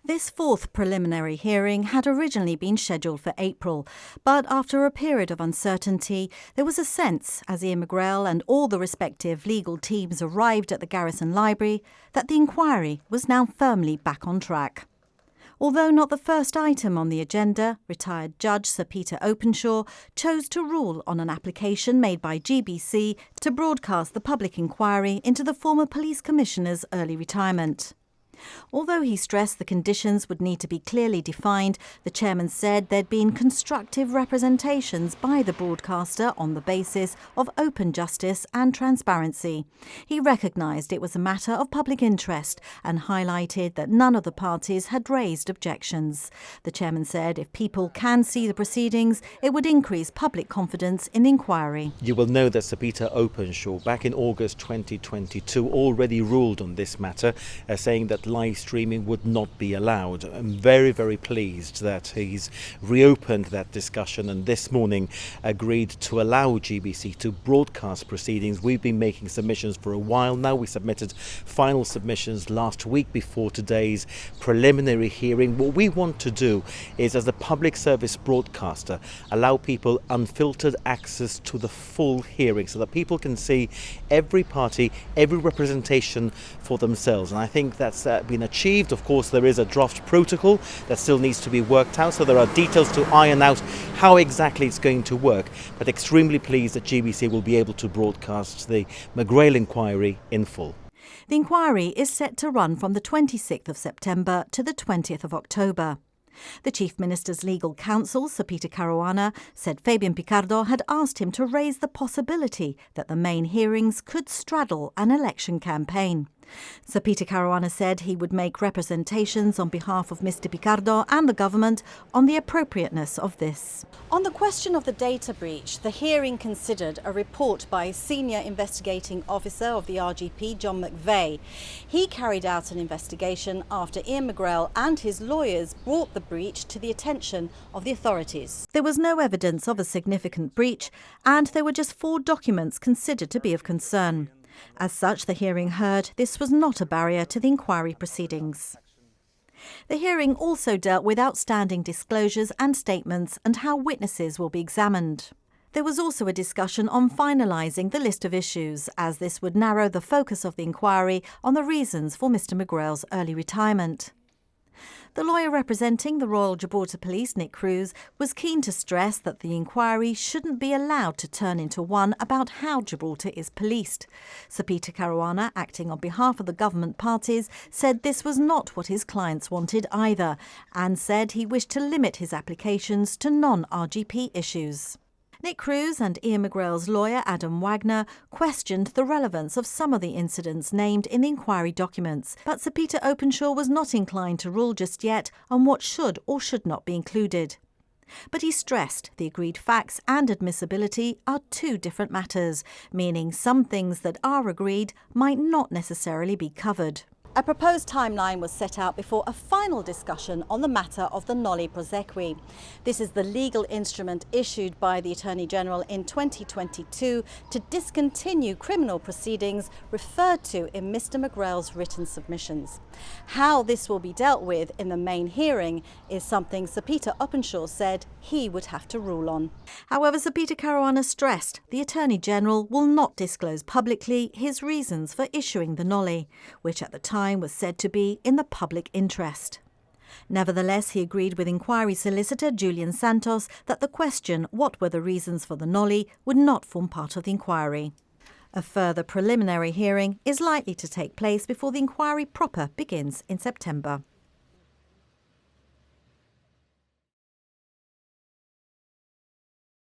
This fourth preliminary hearing had originally been scheduled for April, but after a period of uncertainty, there was a sense, as Ian McGrail and all the respective legal teams arrived at the Garrison Library, that the inquiry was now firmly back on track. Although not the first item on the agenda, retired Judge Sir Peter Openshaw chose to rule on an application made by GBC to broadcast the public inquiry into the former police commissioner's early retirement. Although he stressed the conditions would need to be clearly defined, the chairman said there'd been constructive representations by the broadcaster on the basis of open justice and transparency. He recognised it was a matter of public interest and highlighted that none of the parties had raised objections. The chairman said if people can see the proceedings, it would increase public confidence in the inquiry. You will know that Sir Peter Openshaw, back in August 2022, already ruled on this matter, saying that live streaming would not be allowed. I'm very, very pleased that he's reopened that discussion and this morning agreed to allow GBC to broadcast proceedings. We've been making submissions for a while now. We submitted final submissions last week before today's preliminary hearing. What we want to do is, as a public service broadcaster, allow people unfiltered access to the full hearing so that people can see every party, every representation for themselves. And I think that's been achieved. Of course, there is a draft protocol that still needs to be worked out, so there are details to iron out how exactly it's going to work, but extremely pleased that GBC will be able to broadcast the McGrail inquiry in full. The inquiry is set to run from the 26th of September to the 20th of October. The Chief Minister's legal counsel, Sir Peter Caruana, said Fabian Picardo had asked him to raise the possibility that the main hearings could straddle an election campaign. Sir Peter Caruana said he would make representations on behalf of Mr Picardo and the government on the appropriateness of this. On the question of the data breach, the hearing considered a report by Senior Investigating Officer of the RGP, John McVeigh. He carried out an investigation after Ian McGrail and his lawyers brought the breach to the attention of the authorities. There was no evidence of a significant breach, and there were just 4 documents considered to be of concern. As such, the hearing heard this was not a barrier to the inquiry proceedings. The hearing also dealt with outstanding disclosures and statements and how witnesses will be examined. There was also a discussion on finalising the list of issues, as this would narrow the focus of the inquiry on the reasons for Mr McGrail's early retirement. The lawyer representing the Royal Gibraltar Police, Nick Cruz, was keen to stress that the inquiry shouldn't be allowed to turn into one about how Gibraltar is policed. Sir Peter Caruana, acting on behalf of the government parties, said this was not what his clients wanted either, and said he wished to limit his applications to non-RGP issues. Nick Cruz and Ian McGrail's lawyer Adam Wagner questioned the relevance of some of the incidents named in the inquiry documents, but Sir Peter Openshaw was not inclined to rule just yet on what should or should not be included. But he stressed the agreed facts and admissibility are 2 different matters, meaning some things that are agreed might not necessarily be covered. A proposed timeline was set out before a final discussion on the matter of the Noli Prosequi. This is the legal instrument issued by the Attorney-General in 2022 to discontinue criminal proceedings referred to in Mr McGrail's written submissions. How this will be dealt with in the main hearing is something Sir Peter Openshaw said he would have to rule on. However, Sir Peter Caruana stressed the Attorney-General will not disclose publicly his reasons for issuing the Noli, which at the time was said to be in the public interest. Nevertheless, he agreed with inquiry solicitor Julian Santos that the question, what were the reasons for the Noli, would not form part of the inquiry. A further preliminary hearing is likely to take place before the inquiry proper begins in September.